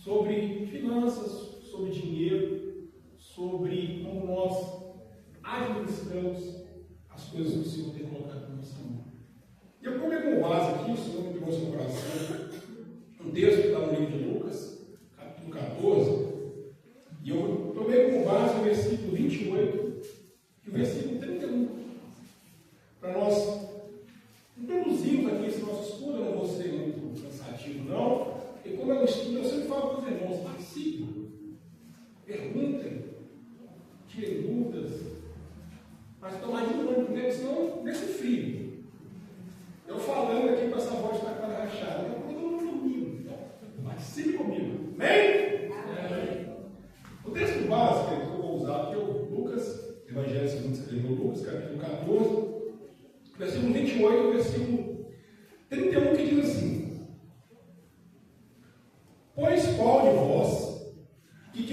sobre finanças, sobre dinheiro, sobre como nós administramos as coisas que o Senhor tem colocado na nossa mão. E eu tomei como base aqui, o Senhor me trouxe no coração um texto que está no livro de Lucas, capítulo 14, e eu tomei como base o versículo 28 e o versículo 31, para nós introduzirmos aqui esse nosso estudo. Eu não vou ser muito cansativo, não, e como eu estudo, eu sempre falo para os irmãos: participem, perguntem, tirem dúvidas, mas tomar de novo primeiro, senão nesse frio. Eu falando aqui com essa voz da cara rachada, eu estou todo mundo comigo, então participe comigo, amém? O texto básico que eu vou usar aqui é o Lucas, Evangelho segundo escreveu Lucas, capítulo 14, versículo 28, versículo 31, que diz assim: Pois qual de vós, que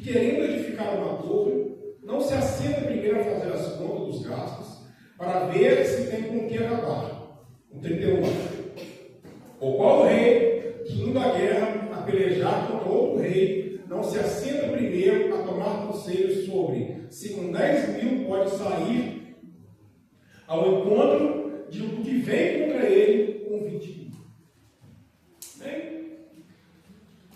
querendo edificar uma torre, não se assenta primeiro a fazer as contas dos gastos, para ver se tem com o que acabar? O 31. Ou qual rei, que indo à guerra, a pelejar contra outro rei, não se assenta primeiro a tomar conselhos sobre se com 10.000 pode sair ao encontro do que vem contra ele com 20.000? Bem,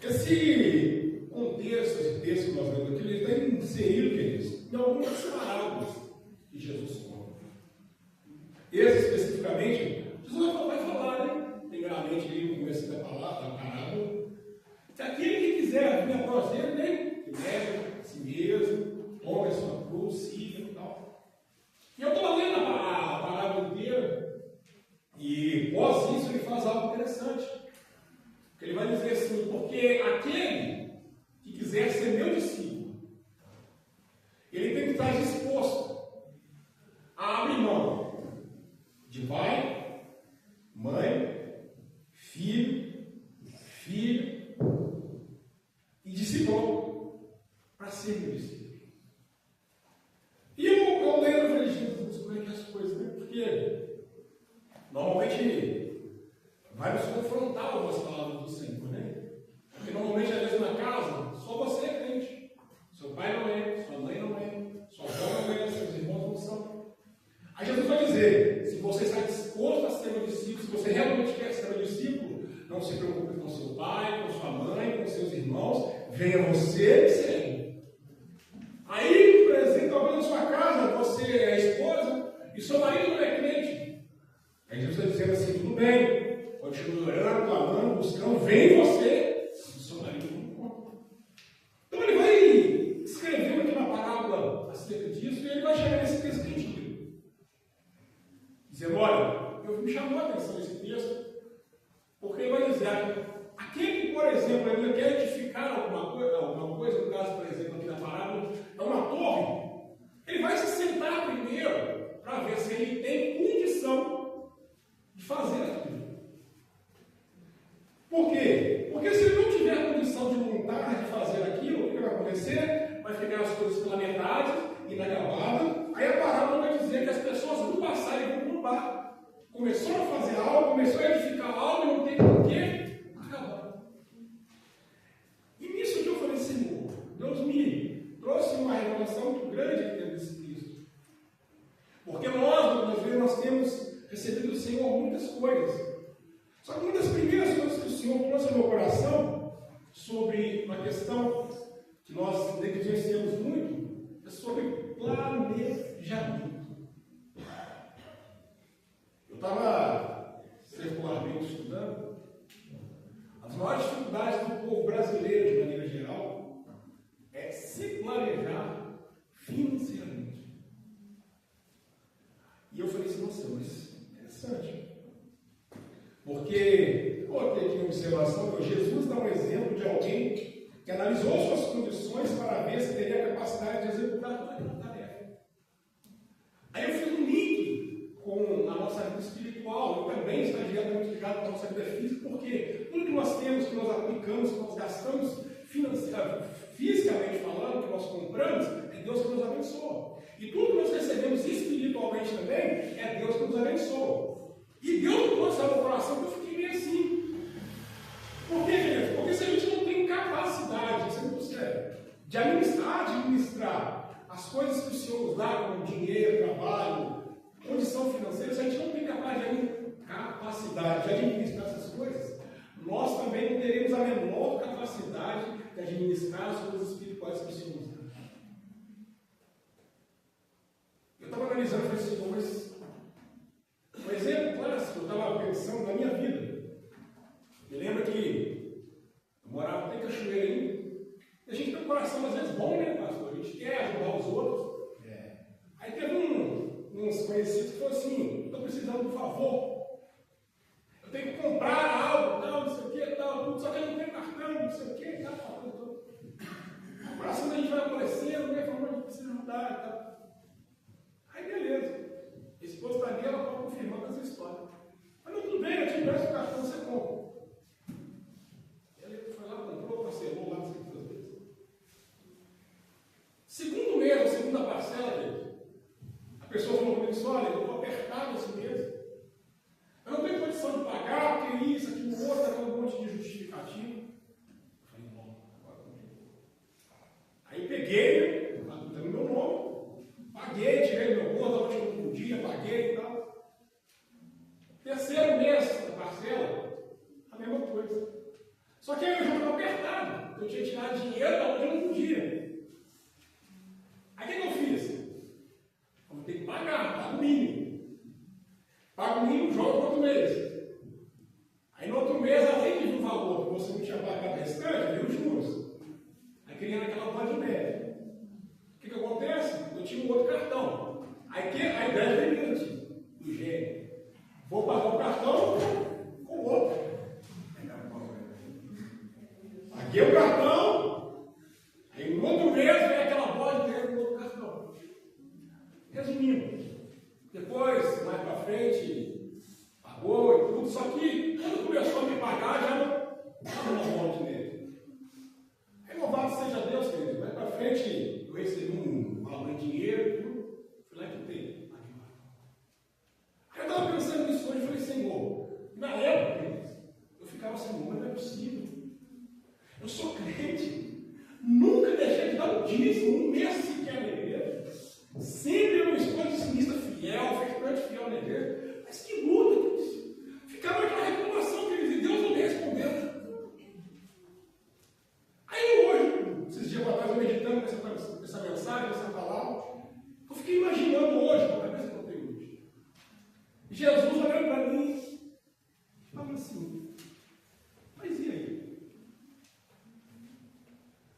esse contexto, esse texto que nós lemos aqui, ele está inserido, queridos, em algumas parábolas que Jesus conta. Esse especificamente, Jesus vai falar, né? Primeiramente, ele no começo da parábola, se aquele que quiser vir após ele, né? Que leve a si mesmo, tome a sua cruz, siga e tal. E eu estou lendo a parábola inteira, e após isso ele faz algo interessante. Ele vai dizer assim: porque aquele que quiser ser meu discípulo, ele tem que estar disposto a abrir mão de pai, mãe, filho e discípulo para ser meu discípulo. E eu lembro e falei: Jesus, como é que é as coisas, né? Porque normalmente vai nos confrontar algumas palavras do Senhor, né? Porque normalmente, às vezes, na casa, só você é crente. Seu pai não é, sua mãe não é, sua avó não é, seus irmãos não são. Aí Jesus vai dizer: se você está disposto a ser meu discípulo, se você realmente quer ser meu discípulo, não se preocupe com seu pai, com sua mãe, com seus irmãos, venha você e segue. Aí, por exemplo, talvez na sua casa, você é a esposa e seu marido não é crente. Aí Jesus está dizendo assim: tudo bem, continue orando, clamando, buscando, vem você, se o seu marido não conta. Então ele vai escrevendo aqui uma parábola acerca disso, e ele vai chegar nesse texto que a gente leu, dizendo: olha, me chamou a atenção esse texto, porque ele vai dizer: aquele que, por exemplo, ainda quer edificar alguma coisa, no caso, por exemplo, aqui na parábola, é uma torre, ele vai se sentar primeiro para ver se ele tem condição de fazer aquilo. Por quê? Porque se ele não tiver condição de montar, de fazer aquilo, o que vai acontecer? Vai ficar as coisas pela metade, inacabadas. Aí a parábola vai dizer que as pessoas vão passar e vão roubar. Começou a fazer algo, começou a edificar algo e não tem por que acabar. E nisso que eu falei: Senhor, Deus me trouxe uma revelação muito grande aqui dentro desse texto. Porque muitas vezes nós temos recebido do Senhor muitas coisas. Só que uma das primeiras coisas que o Senhor trouxe ao meu coração sobre uma questão que nós negligenciamos muito é sobre planejamento. Eu estava circularmente estudando. As maiores dificuldades do povo brasileiro, de maneira geral, é se planejar financeiramente. E eu falei assim: nossa, mas interessante. Porque, eu coloquei aqui uma observação, que Jesus dá um exemplo de alguém que analisou suas condições para ver se teria a capacidade de executar toda aquela tarefa. Aí eu fiz um link com a nossa vida espiritual, e também está diretamente ligado com a nossa vida física, porque tudo que nós temos, que nós aplicamos, que nós gastamos fisicamente falando, que nós compramos, é Deus que nos abençoa. E tudo que nós recebemos espiritualmente também, é Deus que nos abençoa. E Deus trouxe ao meu coração que eu financeiro, se a gente não tem capacidade de administrar essas coisas, nós também não teremos a menor capacidade de administrar as coisas espirituais que o Senhor nos dá. Eu estava analisando esses dois. Um exemplo clássico, eu estava pensando na minha vida. Me lembra que eu morava até Cachoeira ainda. E a gente tem um coração às vezes bom, né, pastor? A gente quer ajudar os outros. Aí teve uns conhecidos que falaram assim: estou precisando de um favor. Eu tenho que comprar algo, tal, não sei o que, tal, tudo, só que eu não tenho cartão, não sei o que, tal. O coração da gente vai aparecendo, né? Falando, a gente precisa ajudar e tal. Aí beleza. A esposa está ali, ela pode confirmar essa história. Mas não, tudo bem, eu te empresto o cartão, você compra. Ele foi lá, comprou, parcelou lá, não sei quantas vezes. Segundo mês, a segunda parcela, a pessoa falou comigo: olha, eu estou apertado esse mês. Eu não tenho condição de pagar, porque isso, aquilo, outro, aquele monte de justificativo. Eu falei: bom, agora comigo. Aí peguei, no meu nome, paguei, tirei meu conta, eu não podia, paguei e tal. Terceiro mês da parcela, a mesma coisa. Só que aí eu já estava apertado, eu tinha tirado dinheiro da onde eu não podia. Aí o que eu fiz? Eu vou ter que pagar, pago o mínimo. Pago o mínimo, jogo no outro mês. Aí no outro mês, além de um valor que você não tinha pagado restante, veio os juros. Aí criando aquela bola de neve. O que acontece? Eu tinha um outro cartão. Aí a ideia é limite do gênio. Vou pagar o cartão com o outro. Paguei o cartão. Aí no outro mês vem aquela bola de neve no outro cartão. Resumindo, depois, mais para frente, pagou e tudo, só que quando começou a me pagar, já não estava uma bola de neve. Aí louvado seja Deus, querido. Mais para frente, eu recebi um valor em dinheiro e tudo, fui lá e quitei. Aí eu estava pensando nisso hoje e falei: Senhor, na época, eu ficava assim: mas não é possível. Eu sou crente, nunca deixei de dar um dízimo, um mês sequer na igreja. Sempre eu estou dizimista fiel, ofertante fiel na igreja. Mas que luta, queridos. Ficava naquela reclamação, queridos, e Deus não me respondeu. Aí hoje, esses dias atrás, eu meditando essa mensagem, essa palavra, eu fiquei imaginando hoje, com a cabeça que eu tenho hoje. Jesus olhando para mim, falando assim: mas e aí?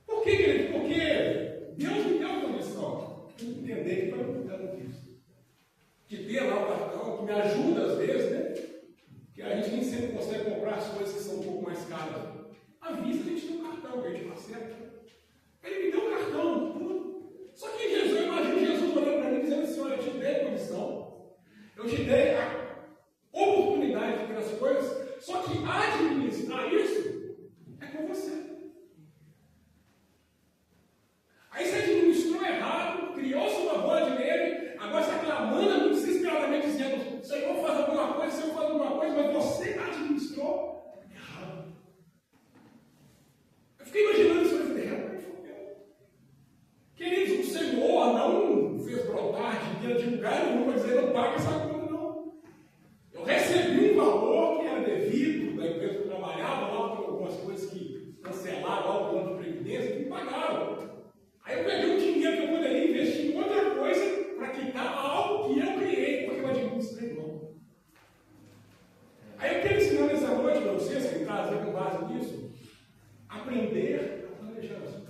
Por que, querido? Porque Deus me deu condição de entender que foi um plano disso. De ter lá o cartão, que me ajuda às vezes, né? Que a gente nem sempre consegue comprar as coisas que são um pouco mais caras. À vista a gente tem um cartão, que a gente acerta. Ele me deu um cartão, tudo. Só que Jesus, eu imagino Jesus olhando para mim dizendo assim: olha, eu te dei a condição, eu te dei a oportunidade de ter as coisas, só que administrar isso é com você. Aí você administrou errado, criou-se uma bola de neve, agora você está clamando desesperadamente dizendo: Senhor, faz alguma coisa, Senhor, faz alguma coisa, mas você administrou errado. Eu fiquei imaginando isso, eu falei: realmente foi mesmo. Queridos, o Senhor não fez brotar de lugar nenhum para dizer: não paga essa conta, não. Eu recebi um valor que era devido da empresa que eu trabalhava, lá por algumas coisas que cancelaram lá o plano de previdência, que me pagaram. Aí eu peguei um dinheiro que eu poderia investir em outra coisa para quitar algo que eu criei, porque eu administrei não. Aí eu quero ensinar nessa noite para vocês, que trazer com base nisso, aprender a planejar as coisas.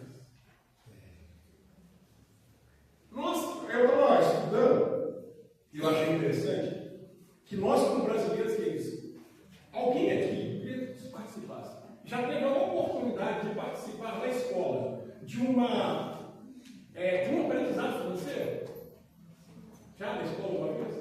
Nossa, eu estava estudando e eu achei interessante que nós, como brasileiros, que é isso, alguém aqui, se participasse, já teve a oportunidade de participar da escola de um aprendizado financeiro? Já na escola uma vez?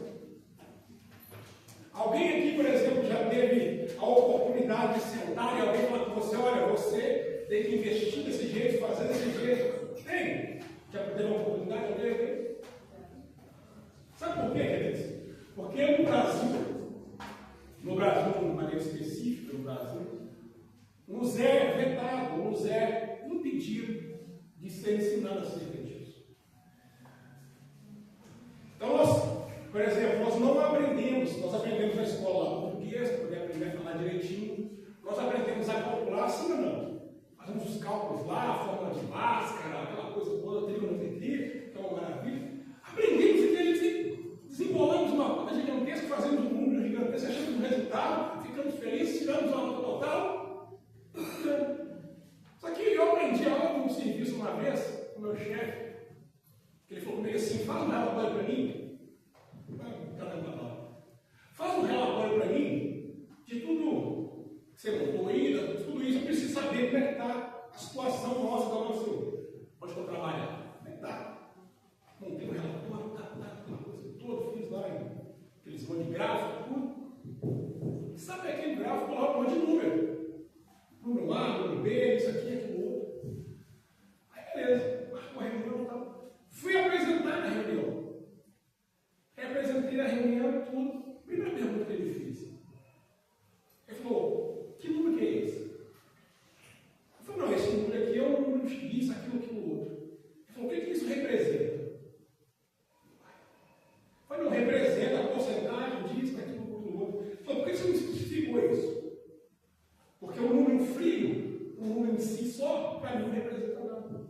Alguém aqui, por exemplo, já teve a oportunidade de sentar e alguém falar com você: olha, você tem que investir desse jeito, fazer desse jeito? Tem? Já teve a oportunidade de alguém? Sabe por quê, queridos? Porque no Brasil, de uma maneira específica, no Brasil, nos é vetado, nos é impedido de ser ensinado acerca disso. Então, por exemplo, nós não nós aprendemos na escola português, para poder aprender a falar direitinho, nós aprendemos a calcular, sim ou não? Fazemos os cálculos lá, a fórmula de Bhaskara, aquela coisa toda, trigonometria, que é uma maravilha. Aprendemos e a gente desembolamos uma conta gigantesca, fazemos um número gigantesco, achamos um resultado, ficamos felizes, tiramos uma nota total. Só que eu aprendi algo no serviço uma vez com o meu chefe, que ele falou comigo assim: faz um relatório para mim. Faz um relatório para mim de tudo que você montou aí, de tudo isso. Eu preciso saber como é que está a situação nossa, onde eu trabalho. Como é que está? Montei um relatório, aquela coisa toda, fiz lá aqueles monte de gráfico, tudo. Sabe aquele gráfico, coloca um monte de número. Número A, número B, isso aqui, aquilo outro. Aí beleza, marcou a reunião e tal. Fui apresentar na reunião. Representei na reunião e tudo. Primeira pergunta que ele fez. Ele falou: que número que é esse? Eu falei: não, esse número aqui é um número de isso, aquilo, outro. Ele falou: o que isso representa? Eu falei: não, representa a porcentagem disso, daquilo, outro. Ele falou: por que você não especificou isso? Porque o número frio, o número em si só, para mim não representa nada.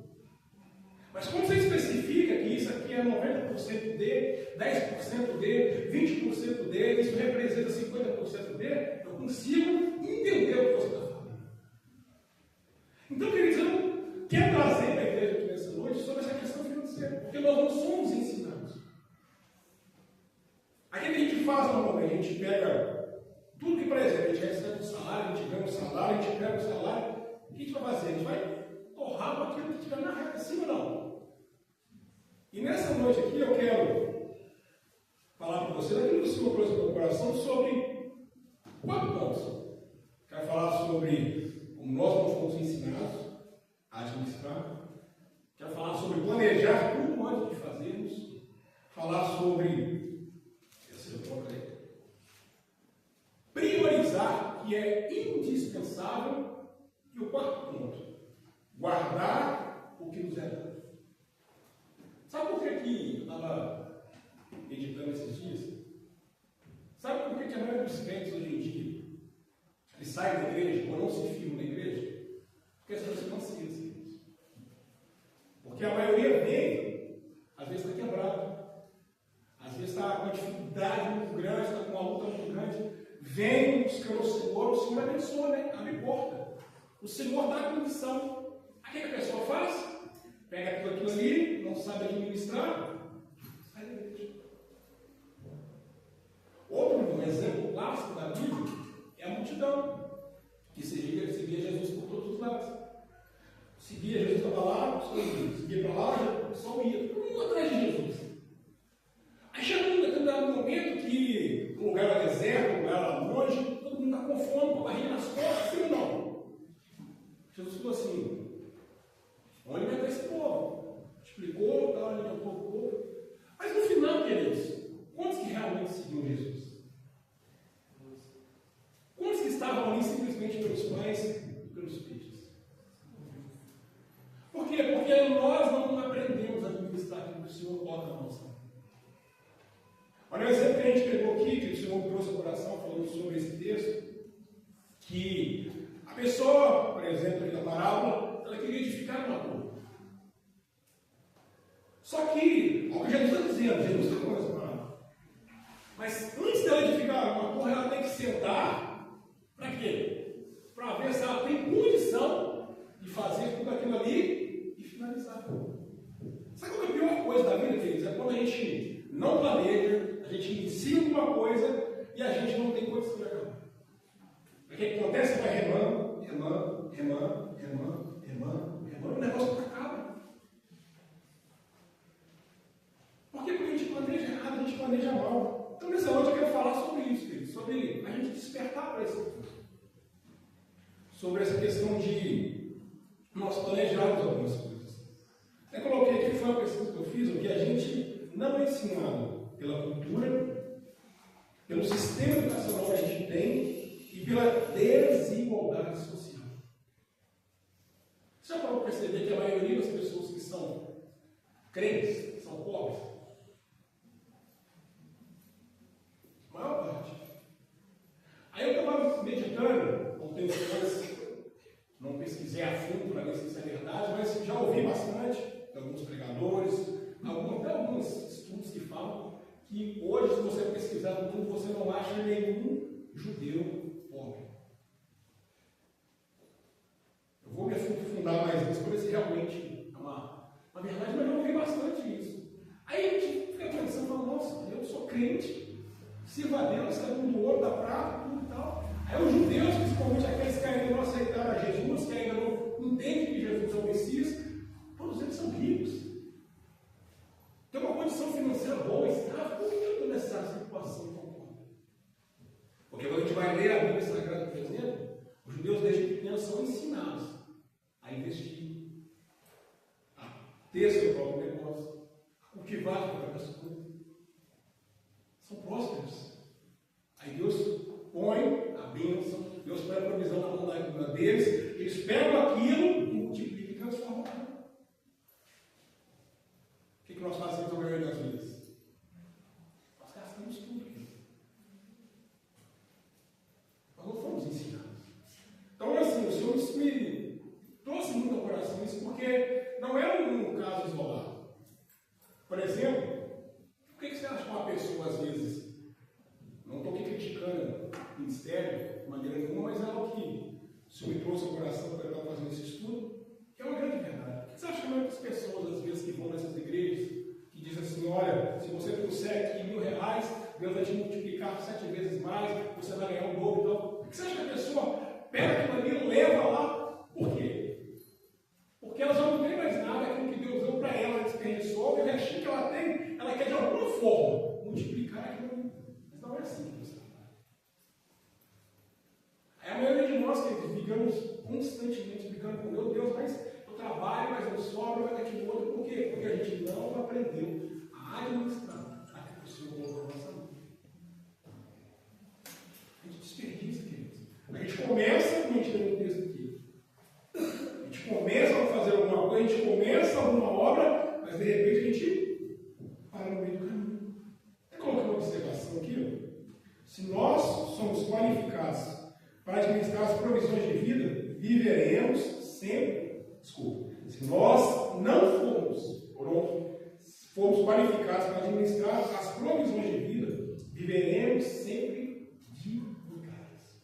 Mas quando você especifica que isso aqui é 90% de, 10% de, 20% de, isso representa 50% de, eu consigo entender o que você está falando. Então, queridos, eu quero trazer para a igreja aqui nessa noite sobre essa questão financeira, porque nós não somos ensinados. Aquilo que a gente faz normalmente, a gente pega tudo que, por exemplo, a gente recebe um salário, a gente ganha um salário, a gente pega um salário, o que a gente vai fazer? A gente vai torrar para aquilo que tiver na reta, sim ou não? E nessa noite aqui eu quero falar para você daquilo que o Senhor trouxe no meu coração sobre 4 pontos. Quero falar sobre como nós não fomos ensinados a administrar. Quero falar sobre planejar tudo antes de fazermos. Falar sobre priorizar, que é indispensável. E o 4º ponto: guardar o que nos é dado. Sabe por que eu estava meditando esses dias? Sabe por que a maioria dos crentes hoje em dia eles saem da igreja ou não se firmam na igreja? Porque as pessoas estão cientes. Porque a maioria vem, às vezes está quebrado, às vezes está com uma dificuldade muito grande, está com uma luta muito grande, vem buscando o Senhor abençoa, né? Abre porta. O Senhor dá a condição. O que a pessoa faz? Pega aquilo ali, não sabe administrar, sai da igreja. Outro exemplo clássico da Bíblia é a multidão, que seguia Jesus por todos os lados. Seguia Jesus, estava lá, seguia para lá, só ia, todo mundo atrás de Jesus. Aí chegou um determinado momento que o lugar era deserto, o lugar era longe, todo mundo está com fome, com a barriga nas costas, sim ou não? Jesus falou assim: onde vai estar esse povo? Explicou, está alimentou o povo. Mas no final, queridos, quantos que realmente seguiam Jesus? Quantos que estavam ali simplesmente pelos pães e pelos peixes? Por quê? Porque nós não aprendemos a administrar aquilo que o Senhor coloca na nossa mão. Olha o exemplo que a gente pegou aqui, que o Senhor me trouxe ao coração falando sobre esse texto, que a pessoa, por exemplo, aqui na parábola, ela queria edificar uma torre. Só que, o que Jesus está dizendo, Jesus está falando essa parábola. Mas antes dela edificar uma torre, ela tem que sentar, para quê? Para ver se ela tem condição de fazer tudo aquilo ali e finalizar. Sabe qual é a pior coisa da vida, queridos? É quando a gente não planeja, a gente inicia alguma coisa e a gente não tem condição de acabar. O que acontece? Vai remando, o negócio não acaba. Por quê? Porque a gente planeja errado, a gente planeja mal. Então, nessa noite eu quero falar sobre isso, queridos, sobre a gente despertar para isso. Sobre essa questão de nós planejarmos algumas coisas. Eu coloquei aqui, foi uma pesquisa que eu fiz, o que a gente não é ensinado pela cultura, pelo sistema educacional que a gente tem e pela desigualdade social. Você já parou para perceber que a maioria das pessoas que são crentes são pobres? pesquisei a fundo para ver se isso é verdade, mas já ouvi bastante de alguns pregadores, até alguns estudos que falam que hoje, se você pesquisar no mundo, você não acha nenhum judeu pobre. Eu vou me aprofundar mais nisso para ver se realmente é uma verdade, mas eu ouvi bastante isso. Aí a gente fica pensando, fala, nossa, eu sou crente, sirvo a Deus, está dando ouro, da prata, tudo e tal. Aí os judeus, principalmente aqueles que ainda não aceitaram a Jesus, que ainda não entendem que Jesus é o Messias, todos eles são ricos. Tem uma condição financeira boa, estável. Por que eu estou nessa situação tão boa? Porque quando a gente vai ler a Bíblia Sagrada, por exemplo, os judeus desde pequenos são ensinados a investir, a ter seu próprio negócio, a cultivar as próprias coisas. São prósperos. Aí Deus põe a bênção, Deus põe a provisão na mão deles, eles pegam aquilo e multiplicam e transformam. O que nós fazemos na maioria das vezes? Nós gastamos tudo aqui. Nós não fomos ensinados. Então, assim, o Senhor me trouxe muito ao coração isso, porque não é um caso isolado. Por exemplo, por que você acha que uma pessoa, às vezes, não estou aqui criticando o ministério de maneira nenhuma, mas é algo que o Senhor me trouxe ao coração para eu estar fazendo esse estudo, que é uma grande verdade. Por que você acha que muitas pessoas, às vezes, que vão nessas igrejas, que dizem assim, olha, se você trouxer aqui R$1.000, Deus vai te multiplicar 7 vezes mais, você vai ganhar um dobro e tal. Por que você acha que a pessoa pega aquilo ali e leva lá? Por quê? Porque ela já não tem mais nada, aquilo que Deus deu para ela, desperdiçou, e o restinho que ela tem, ela quer de alguma forma multiplicar aquilo ali. Mas não é assim que você trabalha. Aí a maioria de nós, que ficamos constantemente brigando com Deus, mas eu trabalho, mas não sobra, vai daquilo outro. Por quê? Porque a gente não aprendeu a administrar aquilo que o Senhor colocou na nossa mão. A gente desperdiça, queridos. A gente começa, como a gente tem um texto aqui, a gente começa a fazer alguma coisa, a gente começa alguma obra, mas de repente a gente para no meio do caminho. Eu coloquei uma observação aqui, ó. Se nós somos qualificados para administrar as provisões de vida, viveremos sempre. Desculpa. Se nós não formos qualificados para administrar as provisões de vida, viveremos sempre de migalhas.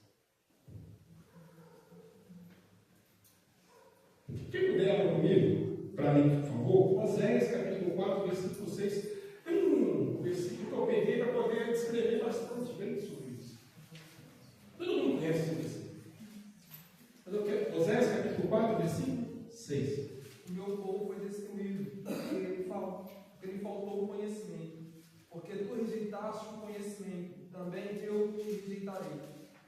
Quem puder abrir comigo, para mim, por favor, Oséias, capítulo 4, versículo 6. Tem um versículo que eu peguei para poder descrever bastante bem sobre isso. Todo mundo conhece esse versículo. Mas eu quero. Oséias, capítulo 4, versículo 6. O meu povo foi destruído, porque ele faltou o conhecimento. Porque tu rejeitaste o conhecimento, também eu te rejeitarei,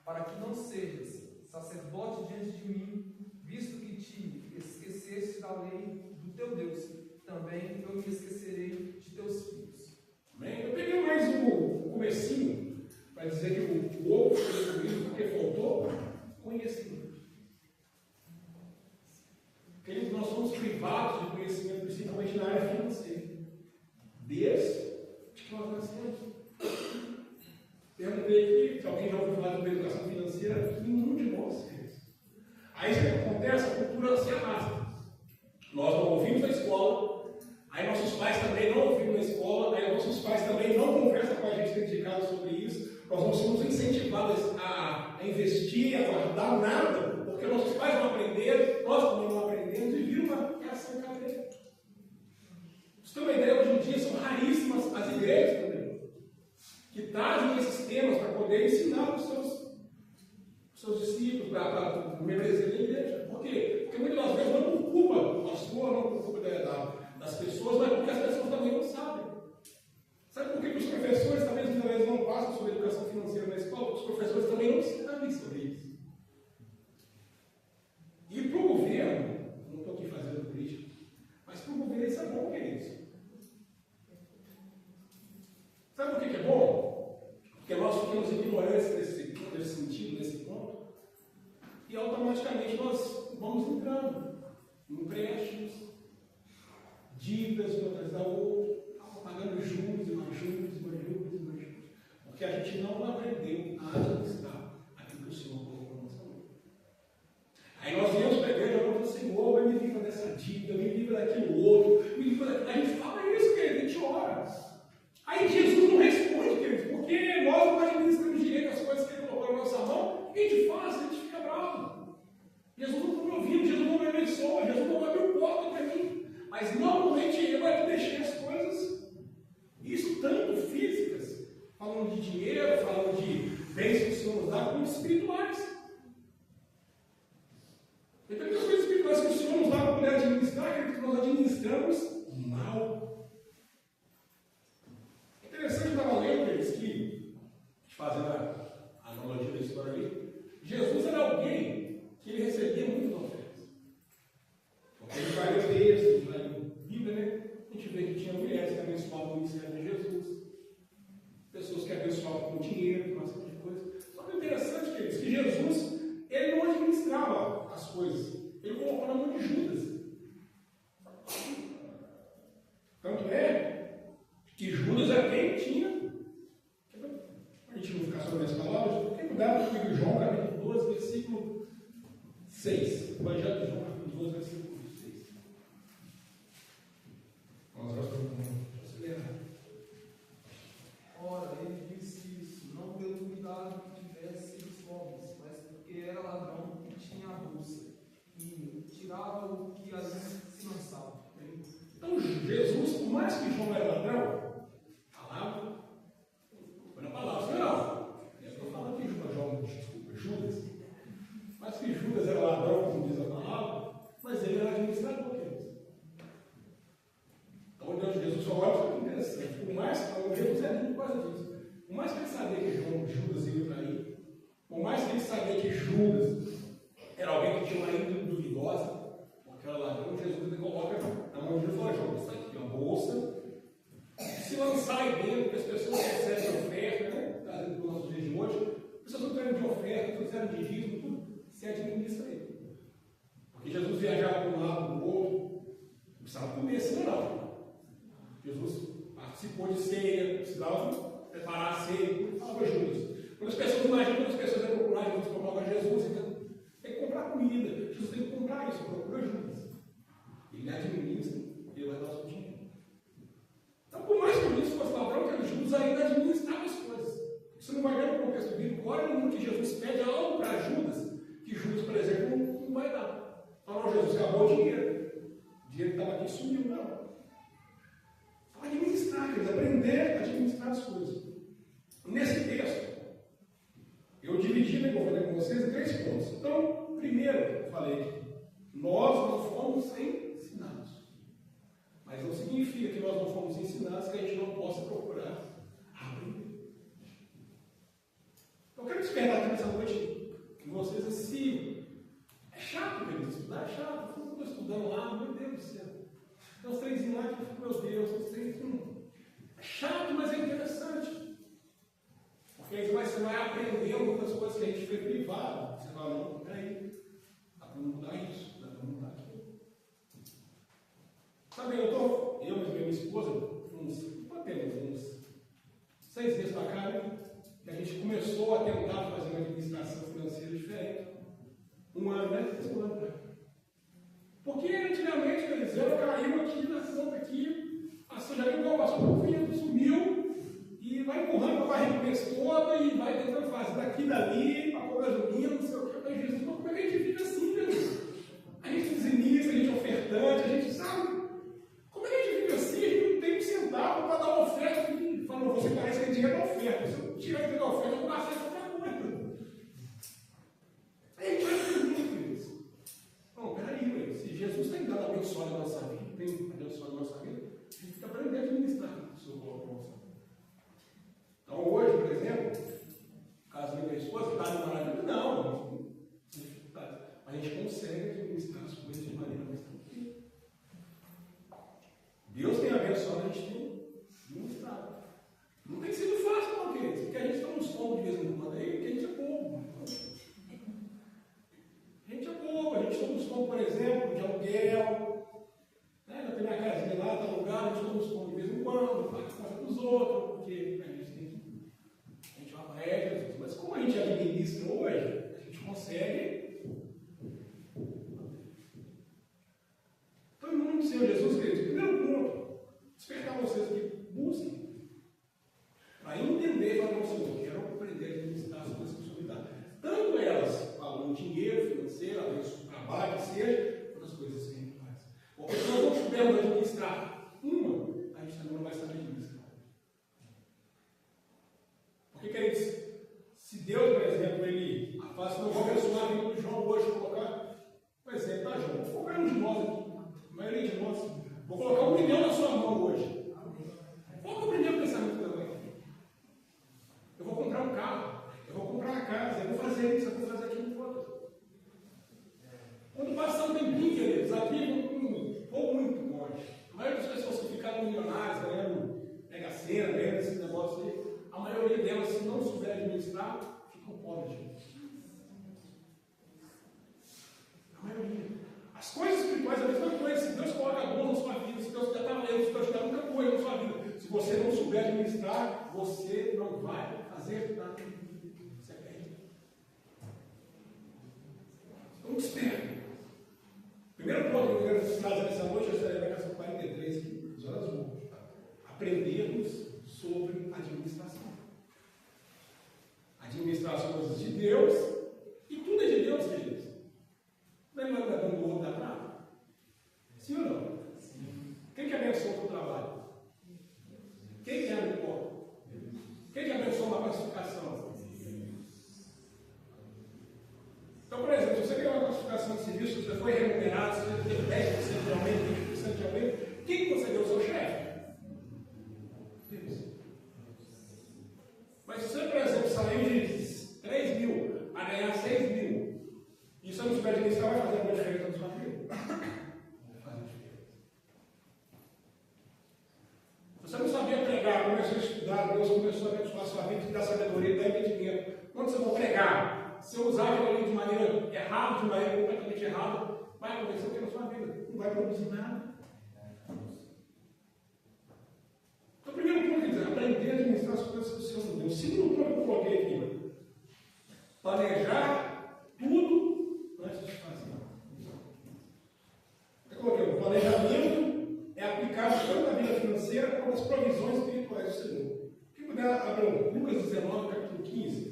para que não sejas sacerdote diante de mim, visto que te esqueceste da lei do teu Deus, também eu me esquecerei de teus filhos. Amém? Eu peguei mais um comecinho para dizer que o povo foi destruído porque faltou conhecimento. Queridos, nós somos privados de conhecimento, principalmente na área financeira. Desde que nós nascemos. Perguntei aqui se alguém já ouviu falar sobre educação financeira aqui, nenhum de nós, queridos. Aí o que acontece? A cultura se arrasta. Nós não ouvimos na escola, aí nossos pais também não ouviram na escola, aí nossos pais também não conversam com a gente dedicado sobre isso. Nós não somos incentivados a investir, a guardar nada, porque nossos pais não aprenderam, nós também não aprendemos e vira uma reação em cadeia. Você tem uma ideia, hoje em dia são raríssimas as igrejas também, que trazem esses temas para poder ensinar os seus discípulos, para o membresia da igreja. Por quê? Porque muitas das vezes não é por culpa sua, não por culpa das pessoas, mas porque as pessoas também não sabem. Sabe por que os professores talvez muitas vezes não passam sobre educação financeira na escola? Os professores também não sabem sobre isso. E para o governo, não estou aqui fazendo crítica, mas para o governo isso é bom, queridos. Sabe por que é bom? Porque nós ficamos ignorantes nesse sentido, nesse ponto, e automaticamente nós vamos entrando em empréstimos, dívidas uma atrás da outra, pagando juros e mais juros, e mais juros, e mais juros, porque a gente não aprendeu a administrar aquilo que o Senhor colocou na nossa mão. Aí nós viemos para a igreja, Senhor, vai me livrar dessa dívida, me livra daquilo outro, me livra daquilo. A gente fala isso, querido, a gente ora. Aí Jesus não responde, querido, porque nós não administramos direito as coisas que ele colocou na nossa mão. O que a gente faz? A gente fica bravo. Jesus não está me ouvindo, Jesus não me abençoa, Jesus não abriu porta para mim. Mas normalmente eu é que deixei as coisas, isso tanto físicas, falando de dinheiro, falando de bens que o Senhor nos dá, como espirituais. E tem muitas coisas espirituais que o Senhor nos dá para poder administrar, que nós administramos mal. É interessante estar lendo eles que, fazendo a analogia da história ali, Jesus era alguém que ele recebia muitas ofertas. Porque ele vai ler textos, ele vai ler Bíblia, né? A gente vê que tinha mulheres que abençoavam o ministério de Jesus, pessoas que abençoavam com dinheiro, com uma série de coisas. Só que o interessante é que Jesus, ele não administrava as coisas, ele colocou na mão de Judas. Tanto é que Judas é quem tinha, a gente não ficar sobre as palavras, quem cuidava do livro de João, capítulo 12, versículo 6. Evangelho de João, capítulo 12, versículo 6. Vamos acelerar. Ora, ele disse isso, não pelo cuidado que tivesse os homens, mas porque era ladrão e tinha a bolsa, e tirava o que ali se lançava. Então, Jesus, por mais que João era ladrão, palavra, foi na palavra, não. Eu estou falando que Judas, mas que Judas era ladrão, como diz a palavra, mas ele era administrador, queridos. Então, Deus, Jesus falou algo muito interessante. Por mais que Jesus é lindo por causa disso. Por mais que ele sabia que Judas ia trair, por mais que ele sabia que Judas era alguém que tinha uma índole duvidosa, porque era ladrão, Jesus ele coloca na mão de Judas e fala: João, isso aqui é uma bolsa, se lançar aí dentro, que as pessoas recebem oferta, né? Trazendo para os nossos dias de hoje, as pessoas não querem de oferta, não querem de dízimo, tudo, se administra aí. Porque Jesus viajava para um lado, para o outro, não precisava comer assim, não. Jesus participou de ceia, precisava preparar a ceia, ele falava para Judas. Quando as pessoas imaginam que as pessoas vão procurar Jesus, procurar Jesus, então tem que comprar comida. Jesus tem que comprar isso, procura Judas. Ele administra, ele vai dar o seu dinheiro. Então, por mais que Judas fosse ladrão, que Judas ainda administrava as coisas. Você não vai ver no contexto bíblico, olha no mundo que Jesus pede algo para Judas, que Judas, por exemplo, não vai dar. Fala, não, Jesus, acabou o dinheiro. O dinheiro que estava aqui sumiu, não. Administrar, quer dizer, aprender a administrar as coisas. Nesse texto, eu dividi, né, vou falar com vocês, em 3 pontos. Então, primeiro, eu falei que nós não fomos ensinados. Mas não significa que nós não fomos ensinados que a gente não possa procurar aprender. Eu quero despertar aqui nessa noite que vocês assim, é chato, queridos, estudar é chato. Eu estou estudando lá, meu Deus do céu. Tem uns 3 lá que eu fico, meu Deus, uns 3. É chato, mas é interessante. Porque aí você vai aprender muitas coisas que a gente foi privado. Você fala, não, peraí, dá para mudar isso, dá para mudar aquilo. Sabe, eu e minha esposa, uns 6 meses para cá, né, que a gente começou a tentar fazer uma administração financeira diferente. 1 ano, né? 1 ano, né? Porque antigamente, eles caiu aqui na conta aqui, passou, já viu, passou por fim, sumiu, e vai empurrando a barriga do mês toda, e vai tentando fazer daqui e dali, para pôr gasolina, não sei o que. Mas Jesus, como é que a gente fica assim, Deus? A gente dizimista, a gente ofertante, a gente sabe. Como é que a gente fica assim? A gente não tem um centavo para dar uma oferta. E falou, você parece que tem dinheiro da oferta. Se eu tirar dinheiro da oferta, eu vou gastar isso qualquer coisa. Aí a gente vai fazer isso. Não, peraí, se Jesus tem dado abençoado a nossa vida, tem abençoado a nossa vida, a gente tem que aprender a administrar o seu corpo. Então hoje, por exemplo, caso minha esposa está numa maravilha, não, a gente consegue administrar as coisas de maneira mais tranquila. Deus tem abençoado, a gente tem administrado. Não tem sido fácil, não, queridos, porque a gente está nos pontos de vez em quando aí, porque a gente é bobo. A gente é bobo, a gente está nos pontos, por exemplo, de aluguel. Né? Eu tenho minha casinha lá, está alugada, a gente está nos pontos de vez em quando, paga a conta dos outros, porque a gente tem que. A gente vai para regras, mas como a gente administra hoje, a gente consegue. para ele, não vou abençoar a vida do João hoje, colocar, por exemplo, tá, João? Vou colocar um de nós aqui, a maioria de nós, vou colocar 1 milhão na sua mão hoje. Qual que é o primeiro pensamento também? Eu vou comprar um carro, eu vou comprar uma casa, eu vou fazer isso, eu vou fazer aquilo outro. Quando passar um tempinho, queridos, aqui ou muito longe. A maioria das pessoas que ficaram milionárias, ganhando Mega Sena, ganhando esse negócio aí, a maioria delas, se não souber administrar, ficam pobres. A maioria. As coisas espirituais é a mesma coisa. Se Deus coloca dor na sua vida, se Deus já está lendo, se Deus já nunca pôs na sua vida, se você não souber administrar, você não vai fazer nada. Você perde. Então, espere. Primeiro ponto que eu quero trazer nessa noite é a questão 43, aqui, as horas boas. Aprendermos sobre administração. Administrar as coisas de Deus, e tudo é de Deus, queridos. Não é mandando o outro da prata? Sim ou não? Sim. Quem que abençoa o trabalho? Quem que abre porta? Quem que abençoa uma classificação? Então, por exemplo, se você ganhou uma classificação de serviço, se você foi remunerado, se você teve 10% de aumento, 20% de aumento, quem que você deu? O seu chefe? Deus. Mas se você, por exemplo, saiu de 3 mil a ganhar 6 mil, e você não souber administrar, vai fazer alguma diferença na sua vida? Vai fazer diferença. Você não sabia pregar, começou a estudar, Deus começou a abençoar a sua vida, te dar sabedoria, dar entendimento. Quando você for pregar, se eu usar aquilo ali de maneira errada, de maneira completamente errada, vai acontecer o que na sua vida? Não vai produzir nada. Então, o primeiro ponto é aprender a administrar as coisas do Senhor Deus. O segundo ponto que eu coloquei aqui: planejar tudo antes de fazer. Eu coloquei: o planejamento é aplicado tanto na vida financeira como nas provisões espirituais do Senhor. Quem puder abrir Lucas 19, capítulo 15.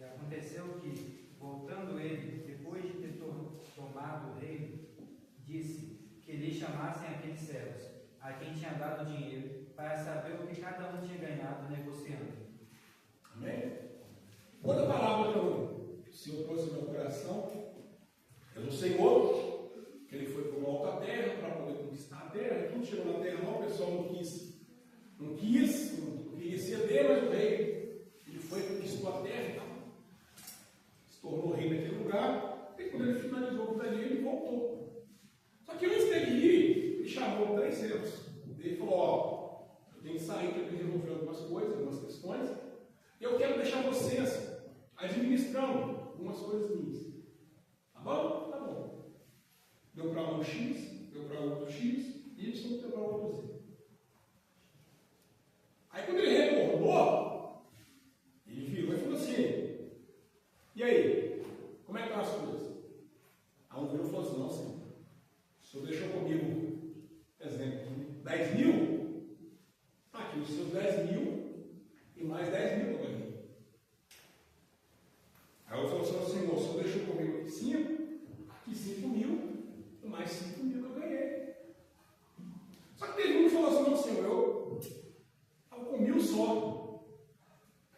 Aconteceu que, voltando ele, depois de ter tomado o reino, disse que lhe chamassem aqueles servos, a quem tinha dado dinheiro, para saber o que cada um tinha ganhado negociando. Amém? Outra palavra que o Senhor trouxe no meu coração é do Senhor, que ele foi para uma alta terra para poder conquistar a terra, e tudo chegou na terra, não, o pessoal não queria ceder, mas o rei, ele foi e conquistou a terra e tal. Se tornou rei naquele lugar, e quando ele finalizou o dali, ele voltou. Só que antes dele ir, ele chamou 3 servos. Ele falou: ó, eu tenho que sair, que eu tenho que resolver algumas coisas, algumas questões, e eu quero deixar vocês administrando algumas coisas minhas. Tá bom? Tá bom. Deu para um X, deu para outro X, Y, deu para outro Z. Aí quando ele retornou, ele virou e falou assim: e aí, como é que estão as coisas? Aí um virou e falou assim: não, senhor, o senhor deixou comigo, exemplo, 10 mil, aqui os seus 10 mil e mais 10 mil que eu ganhei. Aí eu falei assim: senhor, o senhor deixou comigo aqui 5, aqui 5 mil e mais 5 mil que eu ganhei. Só que teve um que falou assim: não, senhor, eu com 1.000 só.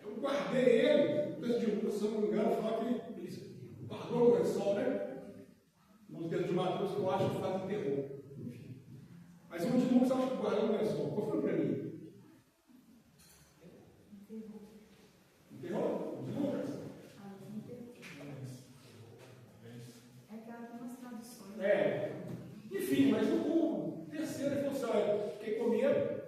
Eu guardei ele, o texto de Lucas, se eu não me engano, fala que ele guardou no lençol, né? No texto de Mateus, eu acho que faz enterrou. Mas um de Lucas, acho que guardou no lençol. Qual foi para mim? Enterrou? De Lucas? É que há algumas traduções. Enfim, mas o terceiro, ele falou assim: olha, fiquei com medo.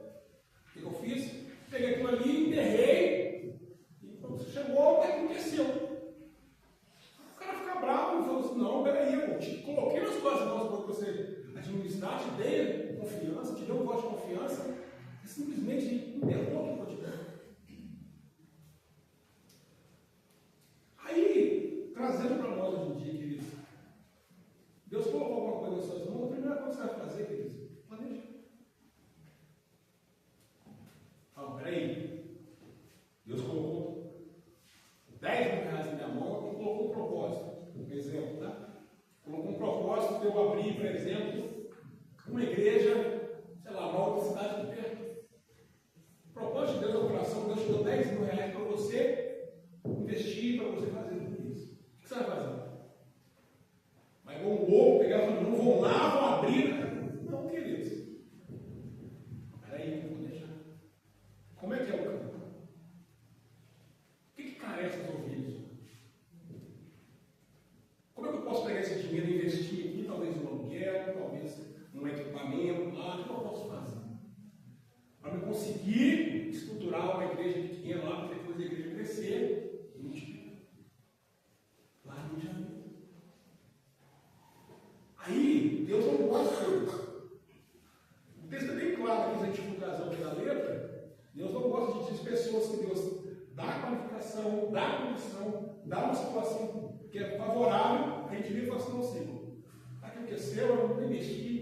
O que eu fiz? Peguei aquilo ali, enterrei, e quando você chegou, o que aconteceu? O cara fica bravo e falou assim: não, peraí, eu te coloquei nas suas mãos para você administrar, te dei confiança, te dei um voto de confiança, e simplesmente enterrou o que eu te dei. Aí, trazendo para nós hoje em dia, queridos, Deus colocou alguma coisa nas suas mãos, a primeira coisa que você vai fazer, queridos, planeja. Não, peraí. Deus colocou 10 mil reais na minha mão e colocou um propósito. Um exemplo, tá? Colocou um propósito de eu abrir, por exemplo, conseguir estruturar uma igreja pequena lá, para depois a igreja crescer e multiplicar. Lá no Rio de Janeiro. Aí, Deus não gosta disso. O texto é bem claro aqui, se a gente for trazer aqui da letra, Deus não gosta de pessoas que Deus dá qualificação, dá condição, dá uma situação que é favorável, a gente vê e fala assim, não, Senhor, aquilo que é seu, eu não vou investir.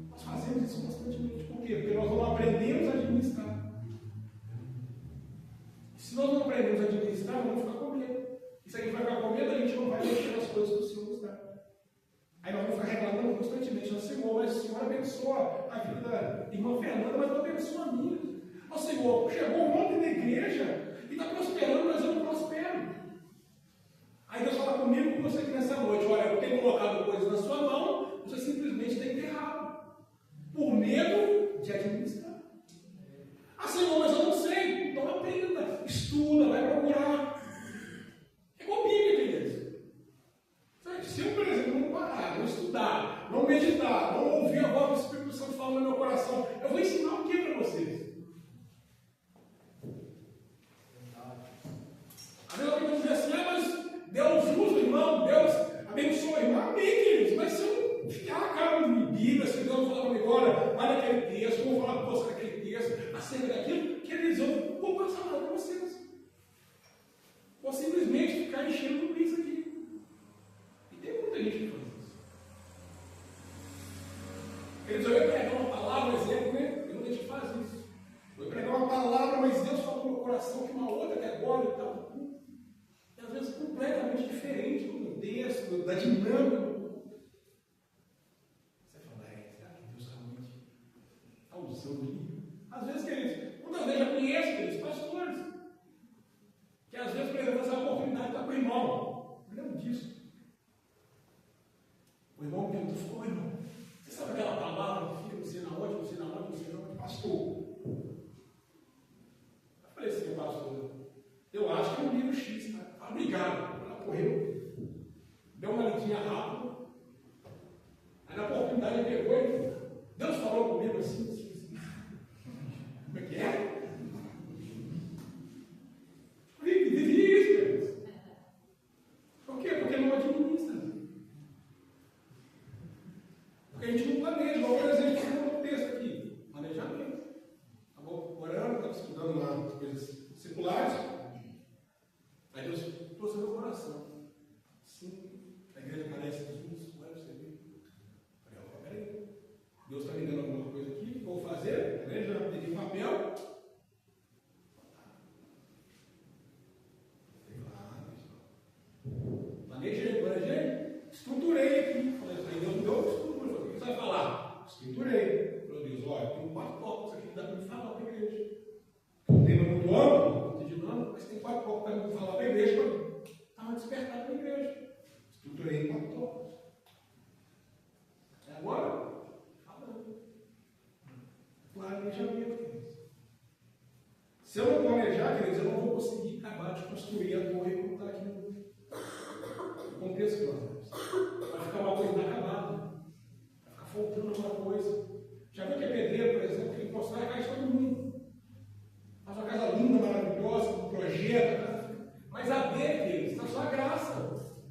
Nós fazemos isso constantemente. Por quê? Porque nós não aprendemos a administrar. E se nós não aprendemos a administrar, nós vamos ficar com medo. E se a gente vai ficar com medo, a gente não vai mexer nas coisas que o Senhor nos dá. Aí nós vamos ficar reclamando constantemente, não, Senhor, mas o Senhor abençoa a vida da irmã Fernanda, mas não abençoa a minha. Ó Senhor, chegou um monte na igreja e está prosperando, mas eu não prospero. Aí Deus fala comigo com você aqui nessa noite, olha, eu tenho colocado coisas na sua mão, você simplesmente tem enterrado. Por medo de administrar. Ah, Senhor, mas eu não sei. Então aprenda, estuda, vai procurar. É igual Bíblia, queridos. Se eu, por exemplo, não parar, não estudar, não meditar, não ouvir a voz do Espírito Santo falando no meu coração, eu vou ensinar o que para vocês? A mesma coisa dizer assim, mas Deus usa o irmão, Deus abençoa o irmão. Amém, queridos, mas se eu enfiar a cara em Bíblia, se Deus falar comigo, olha, vai naquele texto, eu vou falar com você naquele texto, acerca daquilo, queridos, eu vou passar nada para vocês. Vou simplesmente ficar enchendo tudo isso aqui. E tem muita gente que faz isso. Queridos, eu ia pregar uma palavra, um exemplo, né? Tem muita gente que faz isso. Eu ia pregar uma palavra, mas Deus falou no meu coração que uma outra que agora e tal. E às vezes completamente diferente do contexto, da dinâmica do culto. Você fala, será que Deus realmente está usando isso? Às vezes, queridos, muitas vezes eu conheço, queridos, pastores, que às vezes, por exemplo, essa oportunidade está com o irmão. Eu lembro disso. O irmão me perguntou, irmão, você sabe aquela palavra que fica não sei na onde, não sei na onde, não sei na onde, pastor? Eu falei assim, pastor, eu acho que é um livro X, tá? Obrigado. Ela correu, deu uma lidinha rápida, aí na oportunidade ele pegou e Deus falou comigo assim. Como é que é? Vivi isso, queridos. Por quê? Porque não administra. Porque a gente não planeja. Igual, por exemplo, tem um texto aqui, planejamento. Estava orando, estava estudando lá as coisas seculares. Aí Deus trouxe meu coração. Sim, a igreja parece Jesus, não é você ver. Falei, peraí. Deus está me dando alguma coisa aqui, o que eu vou fazer? A igreja peguei um papel. Planejei, estruturei aqui. Falei, Deus me deu estrutura. O que você vai falar? Estruturei. Falei, Deus, olha, tem 4 tópicos aqui que dá para me falar para a igreja. Um tema muito amplo, muito dinâmico, mas tem 4 tópicos para me falar para a igreja. Estava despertado para a igreja. Estruturei 4 tópicos. É agora? Falando. Planejamento, queridos. Se eu não planejar, queridos, eu não vou conseguir acabar de construir a torre como está aqui no contexto que nós temos. Vai ficar uma coisa inacabada. Vai ficar faltando alguma coisa. Já viu que é pedreiro, por exemplo, que ele constrói a casa de todo mundo. Faz uma casa linda, maravilhosa, com um projeto. Mas a dele, queridos, está só a graça.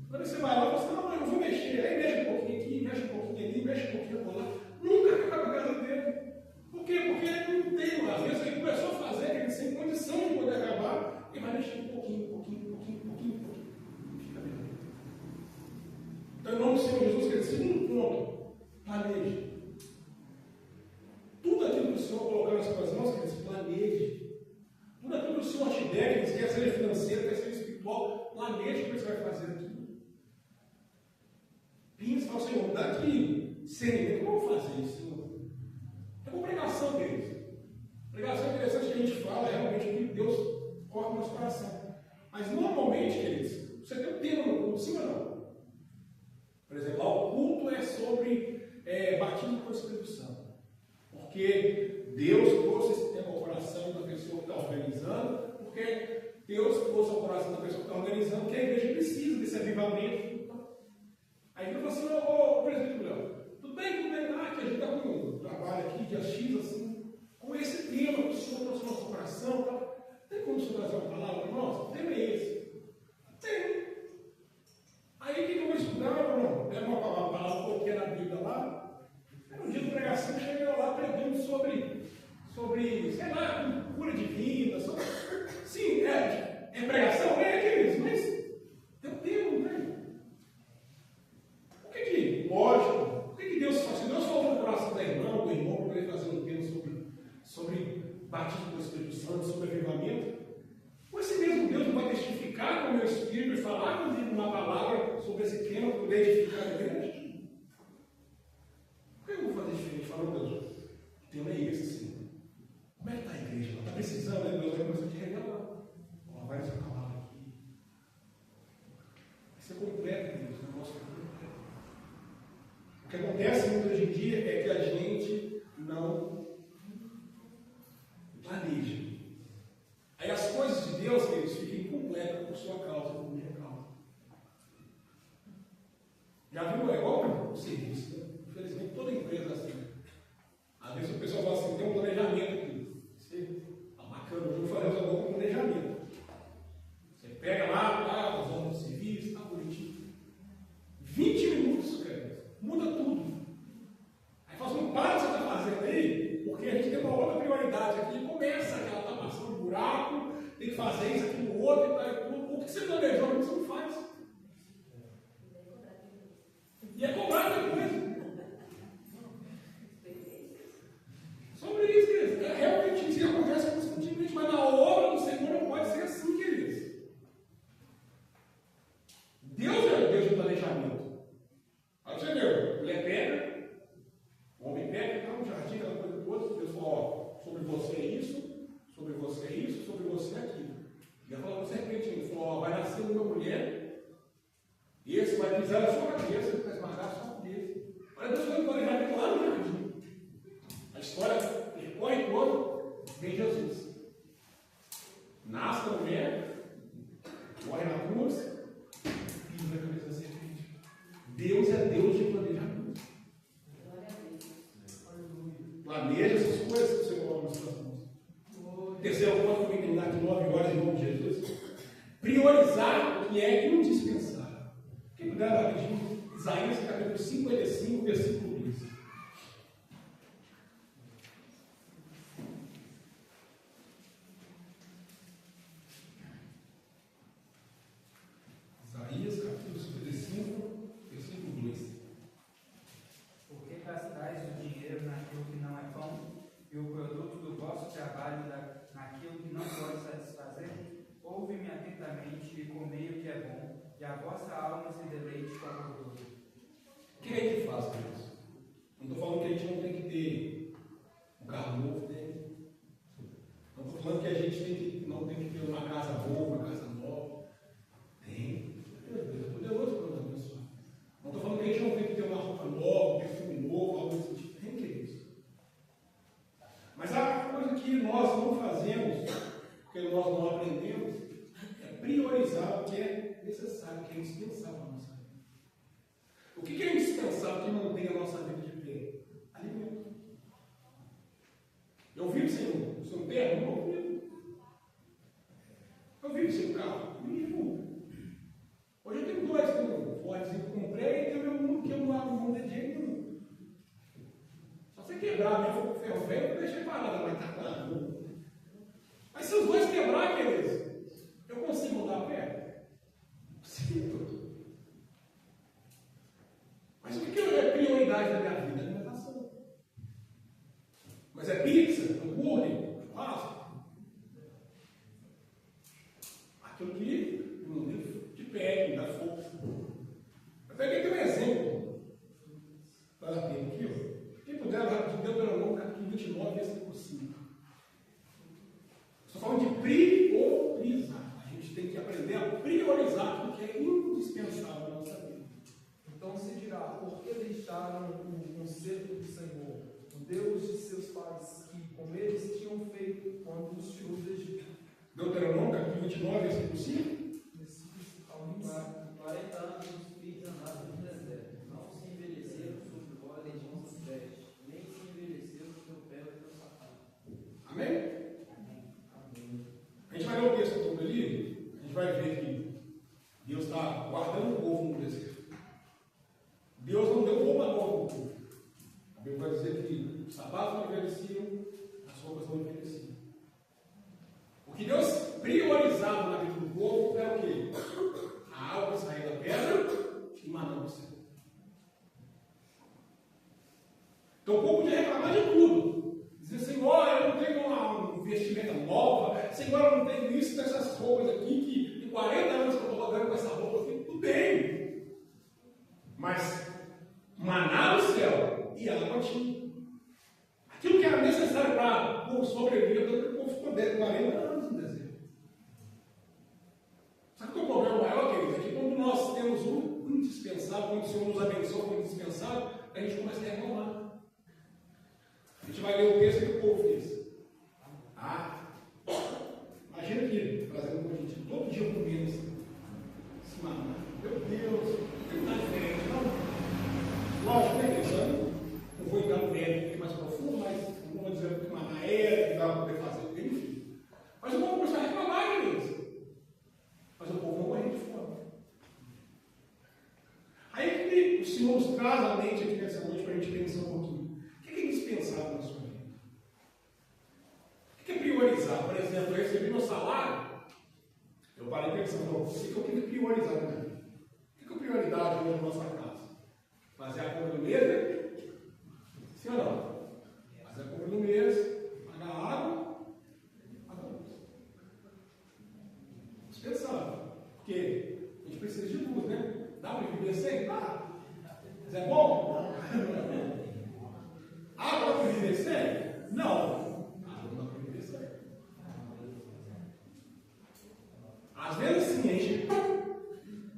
Quando você vai lá, você não, eu vou mexer. Aí mexe um pouquinho aqui, mexe um pouquinho ali, mexe um pouquinho lá. Nunca acaba a casa dele. Por quê? Porque ele não tem. Às vezes ele começou a fazer, ele sem condição de poder acabar, e vai mexer um pouquinho. Fica bem. Então, em nome do Senhor Jesus, quer dizer, segundo ponto, planeje. Tudo aquilo que o Senhor colocar nas suas mãos, quer dizer, planeje. Tudo aquilo que o Senhor te der, quer seja financeiro, quer seja espiritual, planeje o que você vai fazer aqui. Pensa, fala, Senhor, daqui 100 minutos, como eu vou fazer isso, Senhor? É uma pregação, queridos. Pregação interessante que a gente fala, realmente, o que Deus coloca no nosso coração. Mas, normalmente, queridos, você tem um tema no culto, sim ou não? Por exemplo, lá o culto é sobre batismo com o Espírito Santo. Porque Deus trouxe esse tema ao coração da pessoa que está organizando, porque Deus trouxe ao coração da pessoa que está organizando, que a igreja precisa desse avivamento. Aí ele falou assim, presbítero Léo, tudo bem, que a gente está com um trabalho aqui, dia X, assim, com esse tema que o Senhor trouxe no nosso coração, tá? Tem como o Senhor trazer uma palavra? Nossa, o tema é esse. Tem. Aí o que eu vou estudar, Bruno? Pega uma palavra qualquer na Bíblia lá. No dia de pregação, cheguei lá pregando sobre, sei lá, cura de vida. Sim, é pregação, queridos, mas tem um tema, não tem? Lógico, por que Deus faz? Se Deus falou no coração da irmã, do irmão, para ele fazer um tema sobre batismo do Espírito Santo, sobre avivamento, ou esse mesmo Deus não vai testificar com o meu espírito e falar comigo uma palavra sobre esse tema para poder edificar a igreja? Por que eu vou fazer diferente? Falando, Deus, o tema é esse, sim. Como é que está a igreja? Ela está precisando, né? Deus vai começar a te revelar. Ela vai nessa palavra aqui. Vai ser completo, Deus, o negócio é completo. O que acontece muito hoje em dia é que a gente não planeja. Aí as coisas de Deus, eles ficam incompletas por sua causa, por minha causa. Já viu? É igual o serviço, né? Infelizmente toda empresa é assim. Às vezes o pessoal fala assim, tem um planejamento aqui. Você está bacana, eu vou fazer um planejamento. Você pega lá, nós vamos no serviço, está bonitinho. 20 minutos, cara, muda tudo. Aí fala assim, para o que você está fazendo aí, porque a gente tem uma outra prioridade aqui, e começa aquela tapação de buraco, tem que fazer isso, aquilo, outro, e tal, tudo. O que você planejou, o que você não faz? E é cobrado depois. Sobre isso, queridos. Realmente isso acontece constantemente, mas na obra do Senhor não pode ser assim, queridos. Deus é Deus do planejamento. Aí você viu, mulher pega, o homem pega, então, um jardim, aquela coisa toda, Deus fala, ó, sobre você é isso, sobre você é isso, sobre você é aquilo. E ela falou, você repetindo, ele falou, ó, vai nascer uma mulher, e esse vai pisar na sua cabeça, vai esmagar a sua cabeça. Olha, Deus foi um planejamento lá no jardim. A história percorre toda, vem Jesus. Nasce a mulher, morre na cruz, pisa na cabeça da serpente. Deus é Deus de planejamento. Planeja essas coisas que você coloca nas suas mãos. Terceiro ponto que eu vou terminar de 9 horas em nome de Jesus. Priorizar o que é indispensável. Quem puder dar rapidinho, Isaías capítulo 55, versículo 2. Isaías capítulo 55, versículo 2. Porque gastais o dinheiro naquilo que não é pão, e o produto do vosso trabalho naquilo que não pode satisfazer? Ouve-me atentamente e comei o que é bom, e a vossa alma se deleite com a gordura. O que a gente faz com isso? Não estou falando que a gente não tem que ter um carro novo, né? Não estou falando que a gente não tem que ter uma casa boa, uma casa nova. Tem. Deus é poderoso para nos abençoar. Não estou falando que a gente não tem que ter uma roupa nova, um perfume novo, algo desse tipo. Tem que ter isso. Mas a coisa que nós não fazemos, porque nós não aprendemos, é priorizar o que é necessário, o que é indispensável na nossa vida. O que é indispensável que mantém a nossa vida de pé? Alimento. Eu vivo sem um terno? Não vivo. Eu vivo sem um carro? Vivo. Hoje eu tenho dois, tenho um Fordzinho que eu comprei e tenho um que eu não abro mão de jeito nenhum. Só se quebrar mesmo com ferro velho, eu deixei parado, mas tá claro. Mas se os dois quebrar, queridos, eu consigo andar a pé? Consigo. Mas o que é prioridade da minha vida? Alimentação. Mas é pizza, hambúrguer, churrasco. Aquilo que me mantém de pé, me dá força. Eu peguei aqui um exemplo. Para ter aqui, ó. Quem puder, rapidinho, Deuteronômio, capítulo 29, versículo 5. Estou falando de priorizar. A gente tem que aprender a priorizar aquilo que é indispensável na nossa vida. Então se dirá, por que deixaram o conselho do Senhor, o Deus de seus pais, que com eles tinham feito quando os tirou do Egito? Deuteronômio, capítulo 29, versículo 5. Versículos ao 25. 40 anos os filhos andaram no deserto, não se envelheceram sobre vós em mãos deste, nem se envelheceu o seu dizer que os sapatos não envelheciam, as roupas não envelheciam. O que Deus priorizava na vida do povo era o quê? A água que saía da pedra e maná do céu. Então o povo podia reclamar de tudo. Dizer, Senhor, eu não tenho uma vestimenta nova, Senhor, eu não tenho isso dessas roupas aqui, que tem 40 anos que eu estou rodando com essa roupa aqui, tudo bem. Mas maná do céu e água tinha. Aquilo que era necessário para o povo sobreviver, tanto que o povo ficou 40 anos no deserto. Sabe qual é o problema maior, queridos? É que quando nós temos um indispensável, quando o Senhor nos abençoa com o indispensável, a gente começa a reclamar. A gente vai ler o texto que o povo fez. Imagina aqui, trazendo com a gente, todo dia comendo esse maná. Meu Deus, ele está diferente, não? Lógico, né, pensando, não vou entrar no mérito aqui mais profundo, mas não vou dizer que maná era, que dava para poder fazer, enfim. Mas o povo começou a reclamar, queridos. Mas o povo não morreu de fome. Aí que o Senhor nos traz a mente aqui nessa noite para a gente pensar um pouquinho. O que é indispensável na sua vida? O que é priorizar? Por exemplo, eu recebi meu salário, eu parei pensando, o que eu tenho que priorizar na minha vida? O que é prioridade hoje na nossa casa? Fazer a compra do mês, né? Sim ou não? Fazer a compra do mês, pagar a água, pagar a luz. Indispensável. Porque a gente precisa de luz, né? Dá para viver sem? Dá. Mas é bom? Não. Água para viver sem? Não. Água não dá para viver sem. Às vezes sim, a gente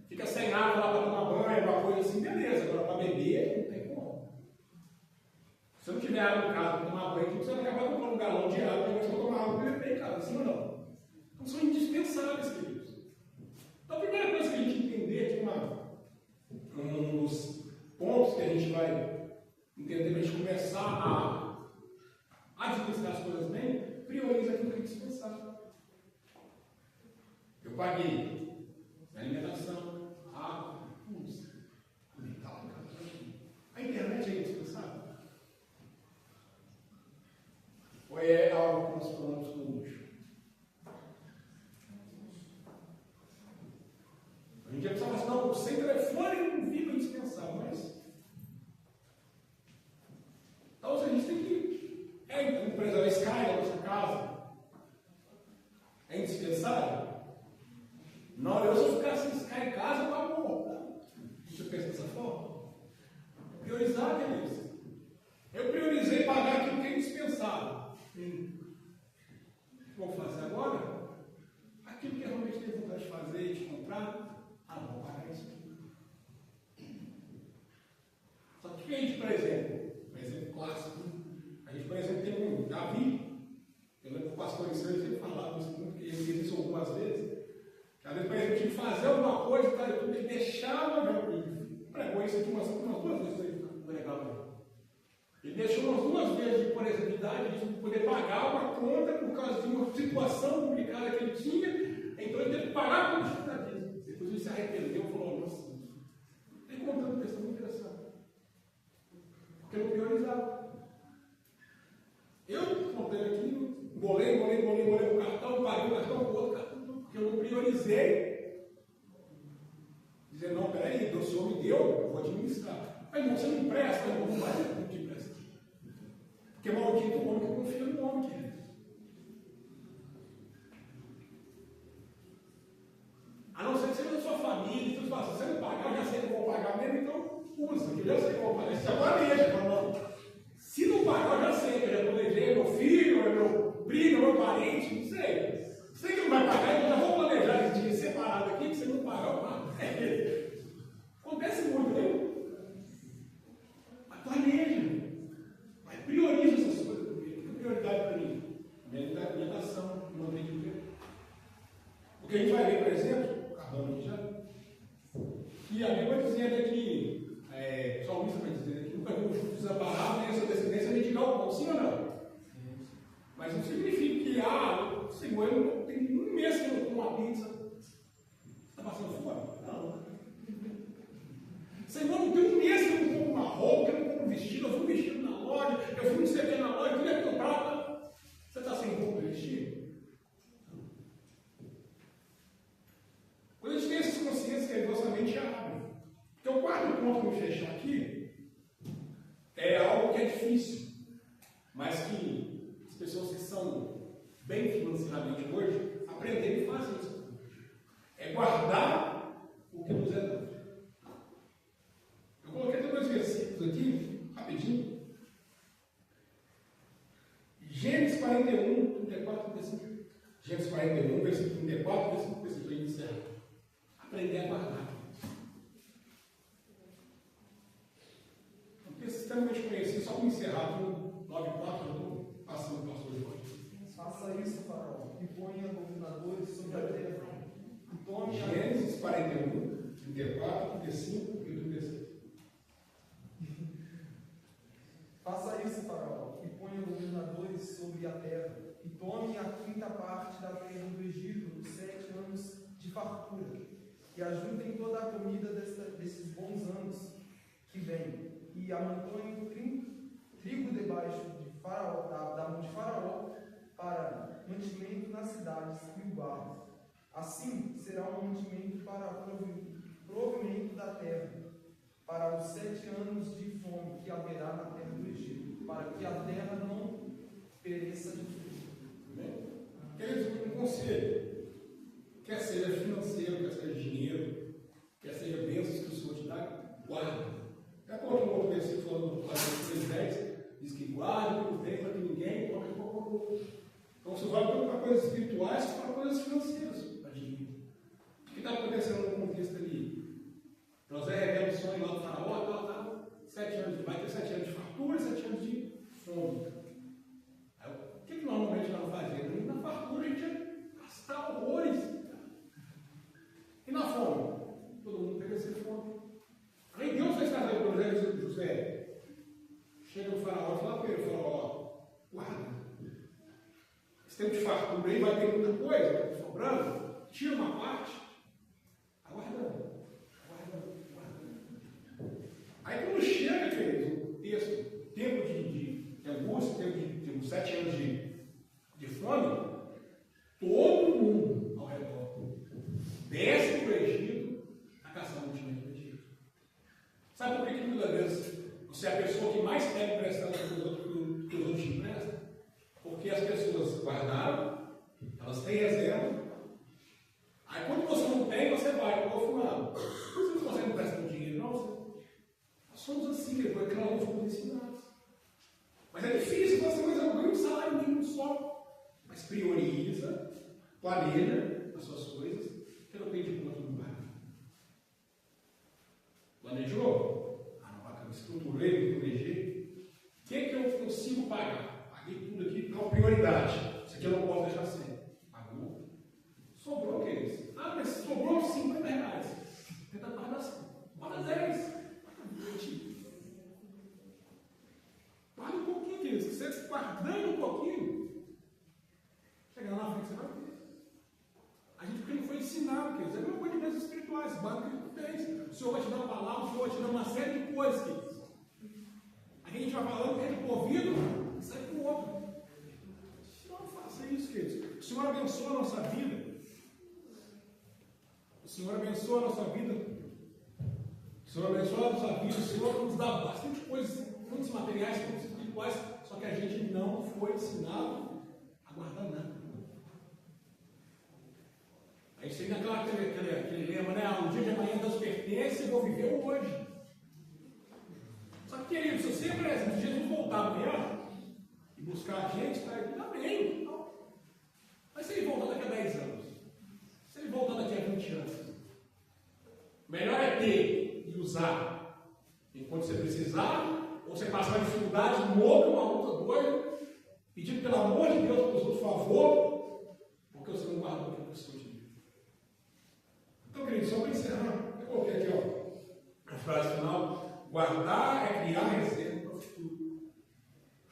fica sem água lá para tomar banho, uma coisa assim, beleza. Agora para beber, não tem como. Se não tiver água em casa para tomar banho, você vai acabar comprando um galão de água para você tomar água para beber em casa, sim ou não? Então são indispensáveis, queridos. Então a primeira coisa que a gente entender aqui, um dos pontos que a gente vai entender para a gente começar a administrar as coisas bem, prioriza aquilo que é indispensável. Eu paguei alimentação, água, luz, alimentar em casa. A internet é indispensável? Ou é algo que nós falamos com luxo? A gente precisa falar assim, não, sem telefone não fica indispensável, mas então a gente tem que preservar a Sky da nossa casa. É indispensável? Não, eu se eu ficar sem Sky em casa, eu acabou. Você pensa dessa forma? Priorizar, queridos. Eu priorizei pagar aquilo que é indispensável. O que vou fazer agora? Aquilo que eu realmente tenho vontade de fazer, de comprar. Vou pagar isso aqui. Só que a gente, por exemplo clássico, a gente, por exemplo, tem um Davi, eu lembro que o pastor Israel sempre falava isso muito, porque ele fez isso algumas vezes, que às vezes, por exemplo, tinha que fazer alguma coisa, cara, ele deixava, ele pregou isso aqui umas 2 vezes, foi legal. Ele deixou umas 2 vezes, por exemplo, de idade, de poder pagar uma conta por causa de uma situação complicada que ele tinha, então ele teve que pagar a conta da vida. Depois ele se arrependeu e falou, nossa, tem contando questão muito interessante. Porque eu não priorizava. Eu contei aqui, bolei o cartão, paguei o cartão com outro cartão, porque eu não priorizei. Dizer, não, peraí, o Senhor me deu, eu vou administrar. Aí, irmão, você não empresta, irmão, não vai ter como te emprestar. Porque maldito o homem que confia no homem, querido. A não ser que seja da sua família, então você fala, se você não pagar, eu já sei que eu vou pagar mesmo, então usa, que eu já sei que eu vou pagar. Isso agora mesmo, se não pagar, eu já sei que eu já planejei, meu filho, meu primo, meu parente, não sei. Sei que não vai pagar, então já vou planejar esse dia separado aqui, que você não pagar, eu pago. Acontece muito, né? Mas planeja. Mas prioriza essas coisas comigo. O que é prioridade para mim? Minha alimentação, meu atendimento. O que a gente vai ver, por exemplo, que a Bíblia vai dizendo que, o salmista vai dizer que nunca viu o justo desamparado, nem a sua descendência mendigar o pão, sim ou não? Mas não significa que, Senhor, eu não tenho um mês que eu não como uma pizza. Você está passando fome? Não. Senhor, não tem um mês que eu não como uma roupa, que eu não como um vestido, eu vou um vestido na loja, difícil, mas que as pessoas que são bem financeiramente hoje aprenderam e fazem isso. É guardar o que nos é dado. Eu coloquei até 2 versículos aqui, rapidinho. Gênesis 41, 34, 35. Gênesis 41, versículo 34, versículo 35, aí encerra. Aprender a guardar. É um texto extremamente conhecido, só para encerrar aqui no 9,4, eu estou passando o pastor de hoje. Faça isso, Faraó, e ponha governadores sobre a terra. E tome a... Gênesis 41, 34, 35 e 36. Faça isso, Faraó, e ponha governadores sobre a terra, e tome a 5ª parte da terra do Egito, nos 7 anos de fartura, e ajuntem toda a comida desses bons anos que vêm, e amontoem trigo debaixo de Faraó, da mão de Faraó, para mantimento nas cidades e o guardem. Assim será um mantimento para provimento da terra, para os 7 anos de fome que haverá na terra do Egito, para que a terra não pereça de frio. Queridos, um conselho, quer seja financeiro, quer seja dinheiro, quer seja bênçãos que o Senhor te dá, guarda. É porque um outro versículo falando no 3:10, diz que guarda, não tem para que ninguém toque pouco. Então você vai tanto para coisas espirituais como para coisas financeiras, para dinheiro. O que está acontecendo no contexto ali? José revela o sonho lá do Faraó, 7 anos, vai ter 7 anos de fartura e 7 anos de fome. Aí, o que normalmente nós fazemos? Na fartura a gente ia gastar horrores. E na fome? Todo mundo perecer fome. Aí Deus vai estar dando para José. Chega o Faraó e fala para ele, Faraó, guarda. Esse tempo de fartura aí vai ter muita coisa, vai ter sobrando. Tira uma parte. Aguardando. Aí quando chega, queridos, o texto, tempo de angústia, tempo de 7 anos de fome, todo mundo ao redor desce para o Egito a caçar mantimento do Egito. Sabe por que muitas vezes você é a pessoa que mais pede emprestado que os outros te emprestam? Porque as pessoas guardaram, elas têm reserva. Aí quando você não tem, você vai para o fulano. Você não consegue emprestar o dinheiro, não? Nós somos assim, depois que nós não fomos ensinados. Mas é difícil, você ganha um salário mínimo só. Mas prioriza, planeja as suas coisas, que não tem de conta no lugar. Planejou? Ah, não, bacana, estruturei, planejei. O que é que eu consigo pagar? Paguei tudo aqui, então prioridade. Isso aqui eu não posso deixar sem. Pagou. Sobrou o que é isso? Ah, mas sobrou R$50. Tenta guardar 5. Guarda 10. Guarda um pouquinho, querido. Se você guardando um pouquinho, chegar lá na frente, você vai ter. A gente porque não foi ensinado, queridos. É a mesma coisa de bênçãos espirituais. Básico que tu tens. O Senhor vai te dar uma palavra, o Senhor vai te dar uma série de coisas, queridos. Aqui a gente vai falando, entra para o ouvido e sai para o outro. Não faça isso, queridos. O Senhor abençoa a nossa vida. O Senhor abençoa a nossa vida. O Senhor abençoa a nossa vida. O Senhor nos dá bastante coisas, muitos materiais, muitos espirituais, só que a gente não foi ensinado a guardar nada. Aí você tem aquele lema, né? O dia de amanhã Deus pertence, eu vou viver o hoje. Só que, querido, se você, por exemplo, se Jesus voltar amanhã e buscar a gente, está aqui, tá bem. Não. Mas se ele voltar daqui a 10 anos, se ele voltar daqui a 20 anos, melhor é ter e usar enquanto você precisar, ou você passar dificuldade, morra uma luta doida, pedindo pelo amor de Deus para os outros favor, porque você não guardou aquilo que o Senhor te deu. Então, querido, só para encerrar, eu coloquei aqui, ó, a frase final: guardar é criar reserva para o futuro.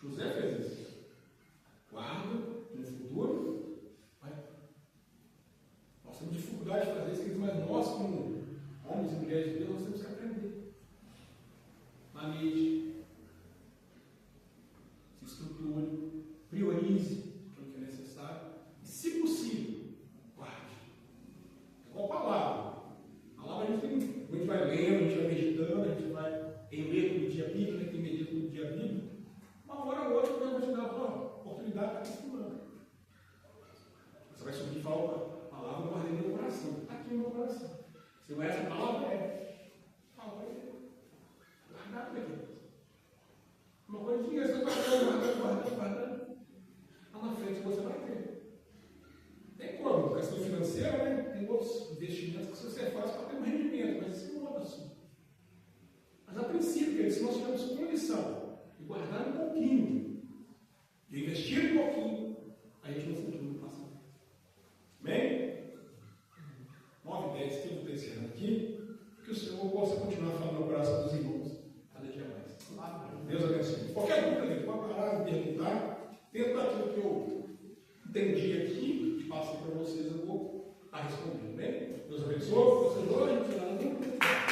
José fez isso. Guarda no futuro. Nós temos dificuldade de fazer isso, mas nós, como homens e mulheres de Deus, nós temos que aprender. Maneje, se estruture, priorize aquilo que é necessário e, se possível, guarde. É igual palavra. A palavra a gente vai lendo, a gente vai meditando, a gente vai em medo do dia bíblico, tem medido do dia bíblico. cuidar com isso, não. Você vai subir e falar a palavra, eu guardei no meu coração. Está aqui no meu coração. Você vai essa palavra, fala, guardar para quê? Uma coisinha, você vai guardando. Lá na frente você vai ter. Tem como? Questão financeira, né? Tem outros investimentos que você faz para ter um rendimento, mas isso não é assunto. Mas a princípio, se nós tivermos condição de guardar um pouquinho, de investir um pouquinho, a gente no futuro não passa. Amém? 9:10, que eu estou encerrando aqui, que o Senhor possa continuar falando no coração dos irmãos cada dia mais. Deus abençoe. Qualquer dúvida, gente, pode parar, me perguntar. Dentro daquilo que eu entendi aqui, e passei para vocês, eu vou estar respondendo. Amém? Deus abençoe. Deus abençoe.